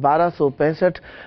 1265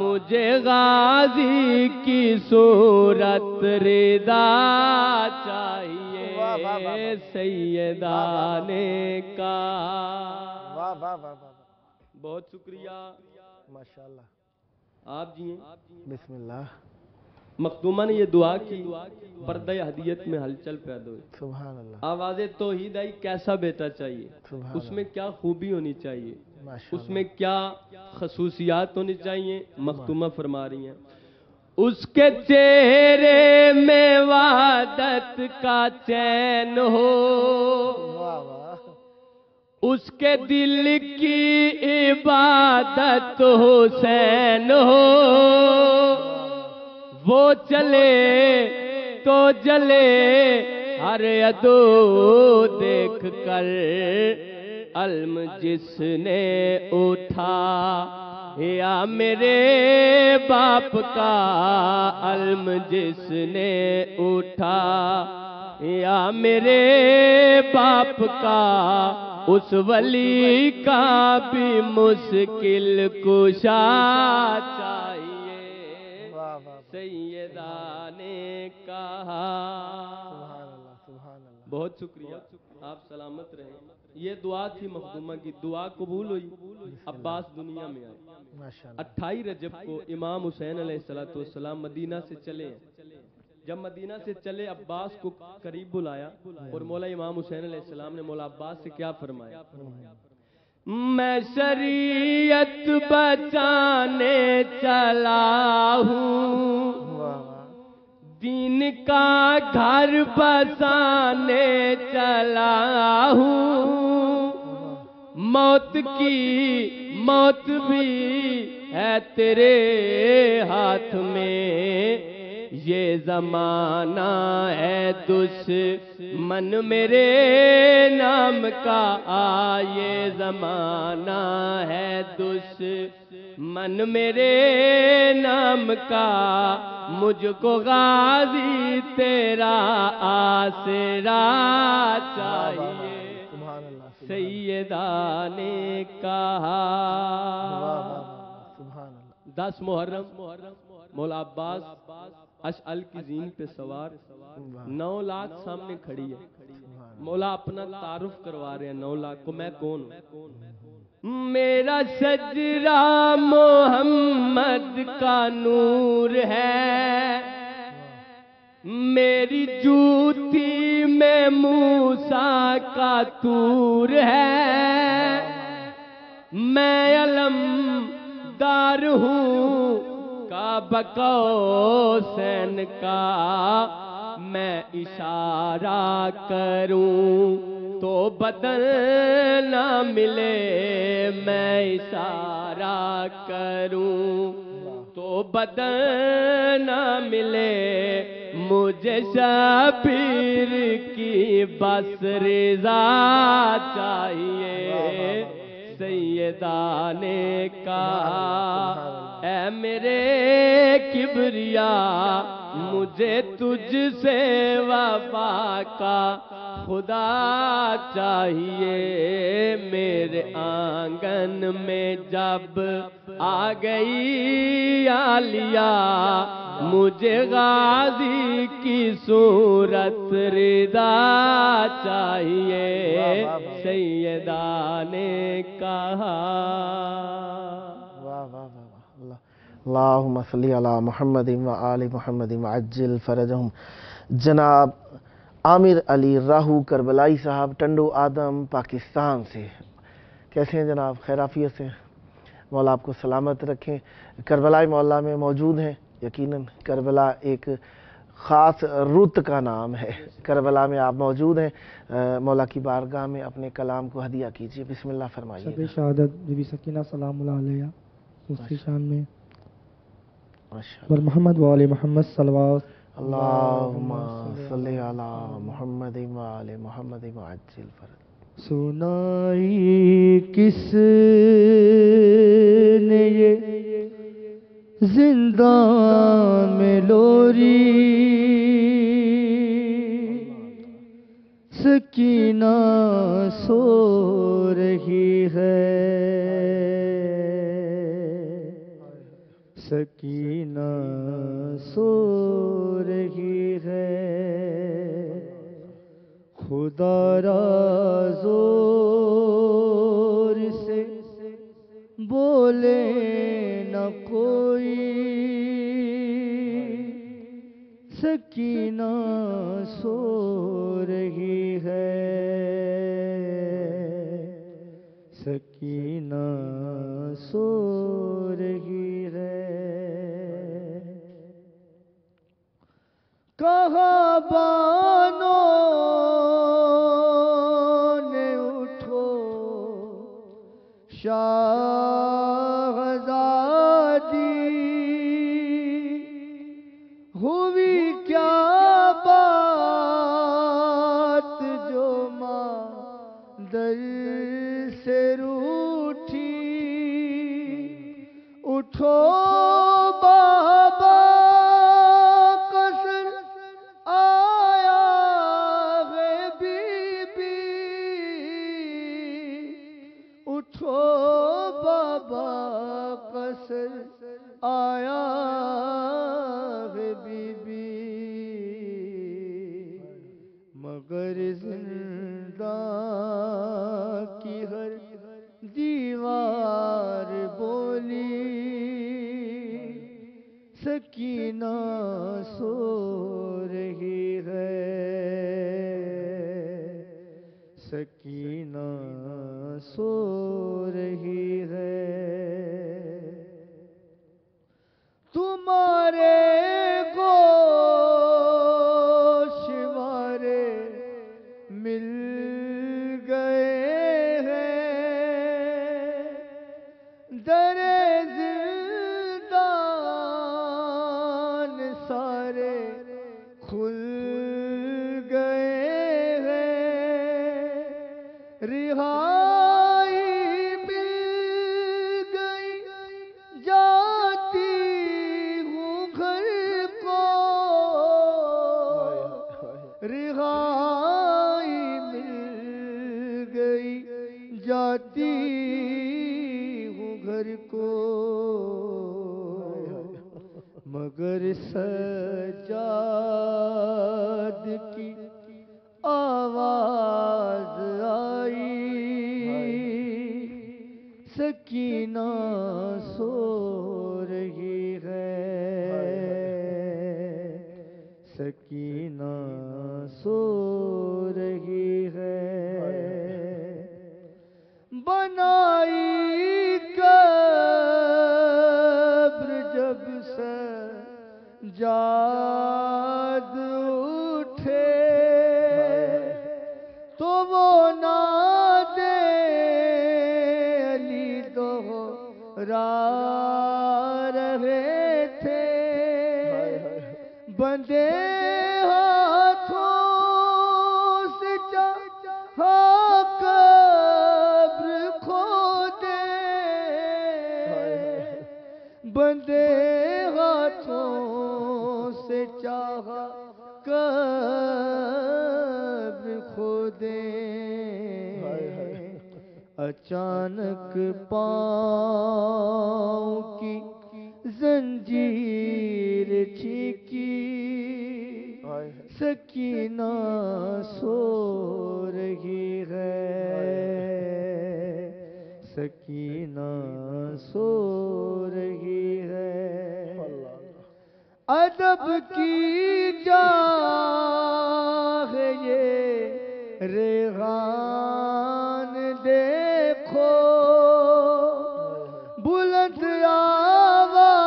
مجھے غازی کی صورت رضا چاہیے سیدہ نے کہا۔ واہ واہ واہ واہ، بہت شکریہ ماشاءاللہ، آپ جی ہیں۔ بسم اللہ، مخدومہ نے یہ دعا کی، پردہ ہدیت میں ہلچل پیدا ہوئی۔ سبحان اللہ، آواز توحید آئی، کیسا بیٹا چاہیے، سبحان اس میں کیا خوبی ہونی چاہیے، ماشاء اس میں کیا خصوصیات ہونی چاہیے، مخدومہ فرما رہی ہیں۔ اس کے چہرے میں وحدت کا چین ہو، واہ واہ، اس کے دل کی عبادت حسین ہو، وہ چلے تو جلے ہر عدو دیکھ کر، علم جس نے اٹھا یا میرے باپ کا، علم جس نے اٹھا یا میرے باپ کا، اس ولی کا بھی مشکل کشا چاہیے واہ واہ، سیدہ نے کہا۔ سبحان اللہ، سبحان اللہ، بہت شکریہ، آپ سلامت رہیں۔ یہ دعا تھی مخدومہ کی، دعا قبول ہوئی، عباس دنیا میں آئے۔ ماشاء اللہ، 28 رجب کو امام حسین علیہ السلام مدینہ سے چلے ہیں۔ جب مدینہ سے چلے، عباس کو قریب بلایا اور مولا امام حسین علیہ السلام نے مولا عباس سے کیا فرمایا؟ میں شریعت بچانے چلا ہوں، واہ واہ، دین کا گھر بسانے چلا ہوں، موت کی موت بھی ہے تیرے ہاتھ میں، یہ زمانہ ہے دشمن میرے نام کا، یہ زمانہ ہے دشمن میرے نام کا، مجھ کو غازی تیرا آسرا چاہیے سبحان اللہ، سیدہ نے کہا۔ سبحان اللہ، 10 محرم مولا عباس اشعل کی زین پہ سوار، 9 لاکھ سامنے کھڑی ہے، مولا اپنا تعارف کروا رہے ہیں 9 لاکھ کو، میں کون ہوں؟ میرا شجرہ محمد کا نور ہے، میری جوتی میں موسیٰ کا طور ہے، میں علمدار ہوں کعبہ قوسین کا، میں اشارہ کروں تو بدل نہ ملے، میں اشارہ کروں تو بدل نہ ملے، مجھے شبیر کی بس رضا چاہیے سیدہ نے کہا۔ اے میرے کبریا، مجھے تجھ سے وفا کا خدا چاہیے، میرے آنگن میں جب آ گئی عالیہ، مجھے غازی کی صورت رضا چاہیے سیدہ نے کہا۔ واہ واہ واہ، اللہم صلی علی محمد و آل محمد وعجل فرجہم۔ جناب عامر علی راہو کربلائی صاحب ٹنڈو آدم پاکستان سے، کیسے ہیں جناب؟ خیر عافیت سے؟ مولا آپ کو سلامت رکھیں۔ کربلائی محلہ میں موجود ہیں، یقیناً کربلا ایک خاص رت کا نام ہے، کربلا میں آپ موجود ہیں، مولا کی بارگاہ میں اپنے کلام کو ہدیہ کیجیے، بسم اللہ فرمائیے۔ شب شہادت بی بی سکینہ سلام اللہ علیہ اس کی شان میں، اور محمد و آل محمد صلوات اللہم صلی علی محمد و آل محمد وعجل فرج۔ سنائی کس نے یہ زندان میں لوری، سکینہ سو رہی ہے، سکینہ سو رہی ہے خدا را زور سے بولے نہ کوئی سکینہ سو رہی ہے سکینہ سو رہی ہے کہاں بانوں نے اٹھو شاہزادی ہوئی کیا بات جو ماں در سے روٹھی اٹھو بابا قصر آیا ہے بی بی اٹھو بابا قصر آیا ہے بی بی مگر زندان کی ہر دیوار بولی سکینہ سو رہی ہے سکینہ سو رہی ہے تمہارے گوشوارے مل گئے ہیں در زندان سارے کھل گئے ہیں رہائی مل گئی جاتی ہوں گھر کو رہائی مل گئی جاتی ہوں گھر کو مگر سجاد کی آواز آئی سکینہ سو رہی ہے سکینہ سو رہی ہے بنائی قبر جب سجاد اٹھے تو وہ نادے علی دوہرا رہے تھے بندے ہاتھوں سے چاہا قبر کھودے بندے ہاتھوں سے چاہا قبر کھودے اچانک پاؤں کی زنجیر چھینکی سکینہ سو رہی ہے سکینہ سو رہی ہے ادب کی جاہ یہ ریحان دیکھو بلند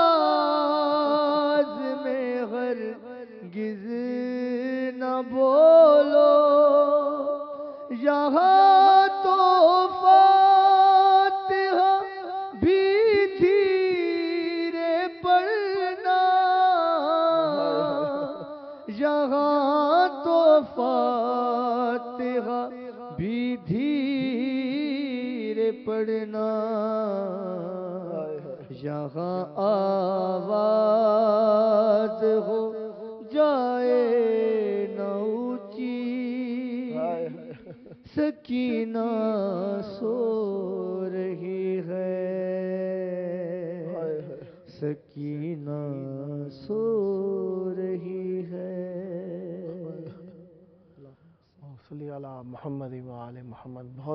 آواز میں ہرگز نہ بولو یہاں تو فاتحہ بھی دھیرے پڑھنا یہاں تو فاتحہ بھی دھیرے پڑھنا یہاں آواز ہو جائے نہ اونچی سکینہ سو رہی ہے سکینہ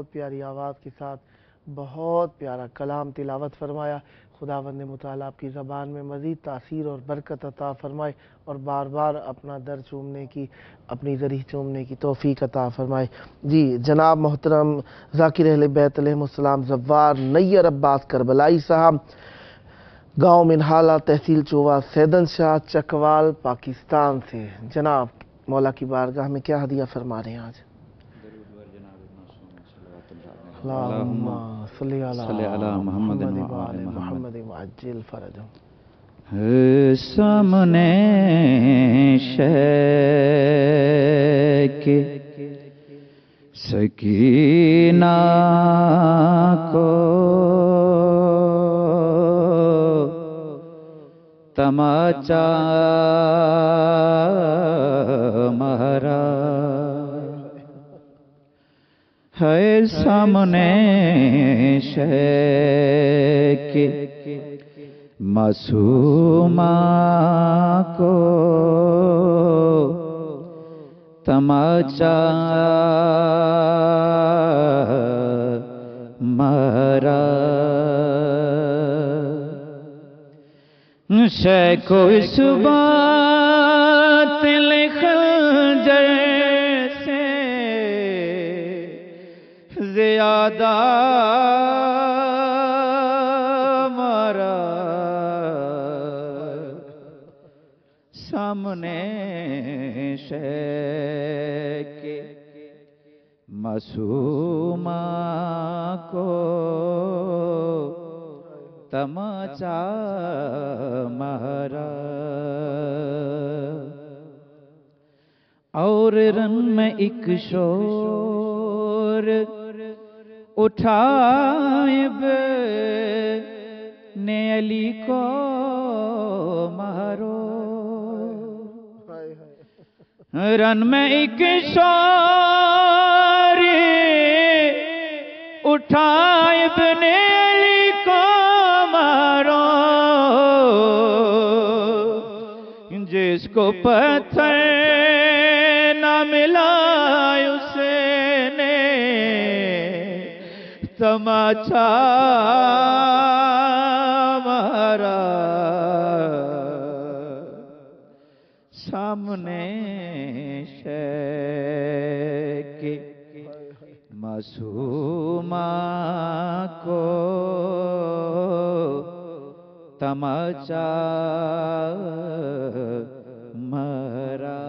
بہت پیاری آواز کے ساتھ بہت پیارا کلام تلاوت فرمایا. خداوند متعالی آپ کی زبان میں مزید تاثیر اور برکت عطا فرمائے اور بار بار اپنا در چومنے کی، اپنی ذریح چومنے کی توفیق عطا فرمائے. جی جناب محترم ذاکر اہل بیت علیہم السلام زوار نیر عباس کربلائی صاحب، گاؤں منہالہ، تحصیل چووا، سیدن شاہ، چکوال، پاکستان سے، جناب مولا کی بارگاہ میں کیا ہدیہ فرما رہے ہیں آج؟ اللہم صلی علی محمد وآل محمد وعجل فرجہم. سامنے شیخ سکینہ کو تماچا مہرا ہے، سامنے شیخ معصومہ کو تماچا مارا. شیخ کو اس بات خنجر سے زیادہ مارا، سامنے شیخ معصومہ کو تماچا مارا. اور رن میں ایک شور اٹھائب نے علی کو مارو. رن میں ایک شور اٹھائے ابن علی کو مارو، جس کو پتھر نہ ملا اس نے تماچا مارا. سامنے شیخ معصومہ کو تماچا مارا.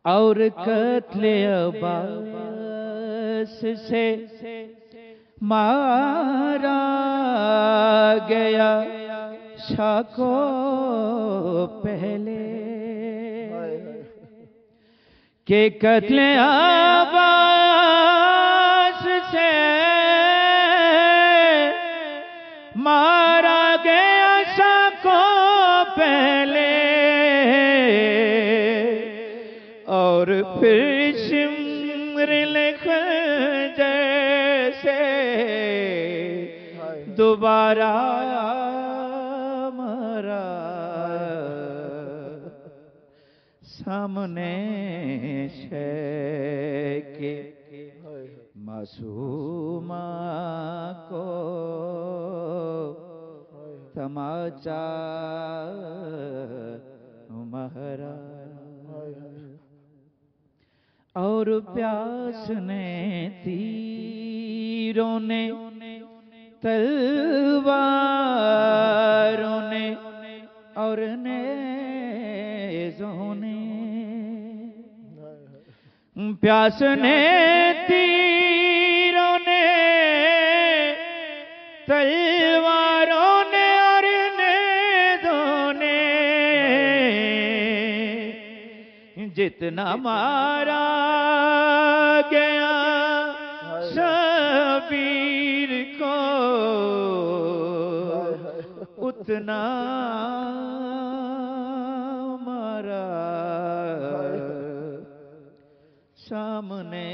اور قتل عباس سے مارا گیا شاہ کو پہلے، کہ قتل عباس سے مارا گیا شاہ کو پہلے، اور پھر شمر خنجر سے دوبارہ مارا. سامنے شیخ معصومہ کو تماچا مہرا. اور پیاس نے تیروں نے تلواروں نے اور نیزوں نے، پیاس نے تیروں نے تلواروں نے اور نیزوں نے، جتنا مارا گیا شبیر کو اتنا مارا. سامنے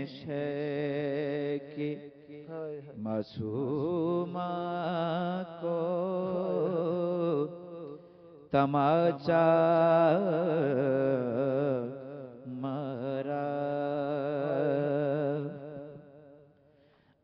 شیخ معصومہ کو تماچا مارا.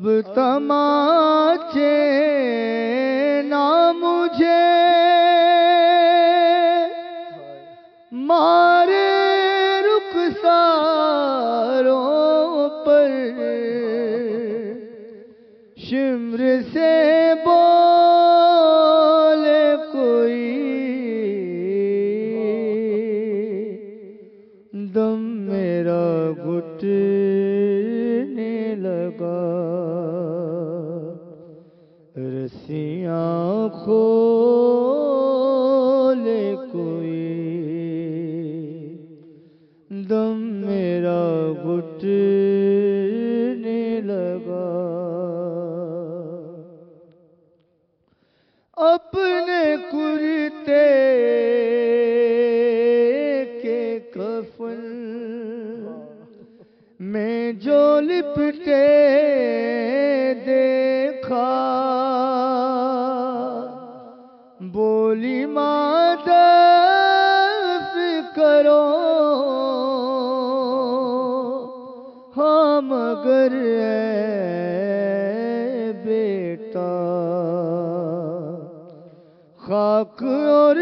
اب تماچے نہ مجھے مارے رخساروں پر، شمر سے بولے کوئی دم میرا گھٹنے لگا، رسیاں کھولے کوئی دم میرا گھٹنے لگا، اپنے کرتے کے کفن میں جو لپٹے دیکھا، بولی معاف کرو ہاں مگر اے بیٹا، خاک اور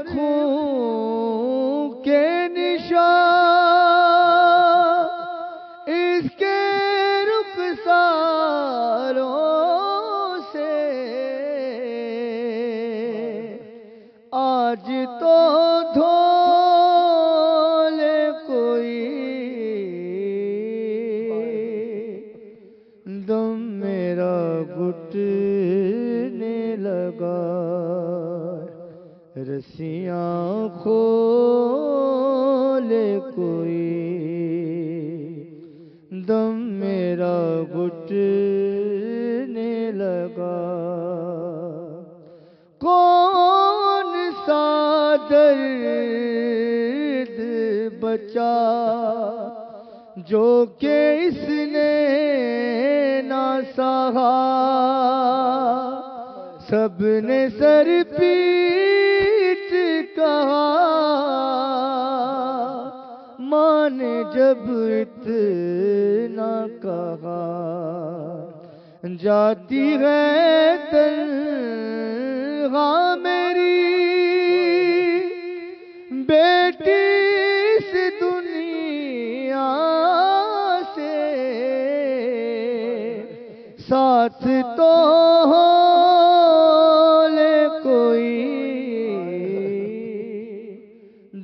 خون کے نشان اس کے رخساروں سے آج تو دھو لے کوئی دم میرا گھٹنے لگا، رسیاں کھولے کوئی دم میرا گھٹنے لگا، کون سا درد بچا جو کہ اس نے نہ سہا، سب نے سر پیٹ کہا، ماں نے جب اتنا کہا، جاتی ہے تنہا میری بیٹی اس دنیا سے، ساتھ تو ہو لے کوئی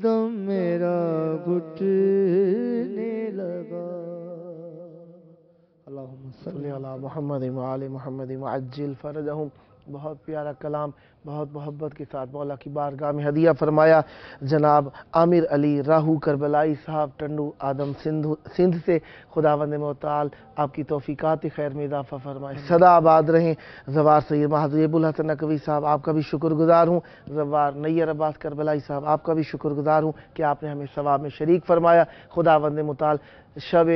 دم میرا گھٹنے لگا۔ اللہم صلی علی محمد وآل محمد وعجل فرجہم۔ بہت پیارا کلام، بہت محبت کے ساتھ مولا کی بارگاہ میں ہدیہ فرمایا جناب عامر علی راہو کربلائی صاحب ٹنڈو آدم سندھ سے۔ خداوند متعال آپ کی توفیقات خیر میں اضافہ فرمائے، سدا آباد رہیں۔ زوار سید محضیب الحسن نقوی صاحب آپ کا بھی شکر گزار ہوں۔ زوار نیر عباس کربلائی صاحب آپ کا بھی شکر گزار ہوں کہ آپ نے ہمیں ثواب میں شریک فرمایا۔ خداوند متعال شب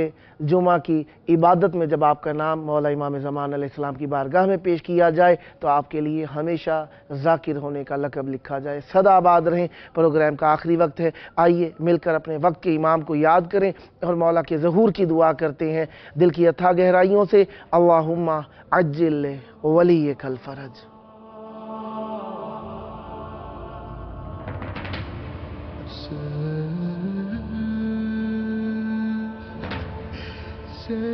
جمعہ کی عبادت میں جب آپ کا نام مولا امام زمان علیہ السلام کی بارگاہ میں پیش کیا جائے تو آپ کے لیے ہمیشہ ذاکر ہونے کا لقب لکھا جائے۔ سدا آباد رہیں۔ پروگرام کا آخری وقت ہے، آئیے مل کر اپنے وقت کے امام کو یاد کریں اور مولا کے ظہور کی دعا کرتے ہیں دل کی اتھا گہرائیوں سے۔ اللہم عجل ولیک الفرج۔ سے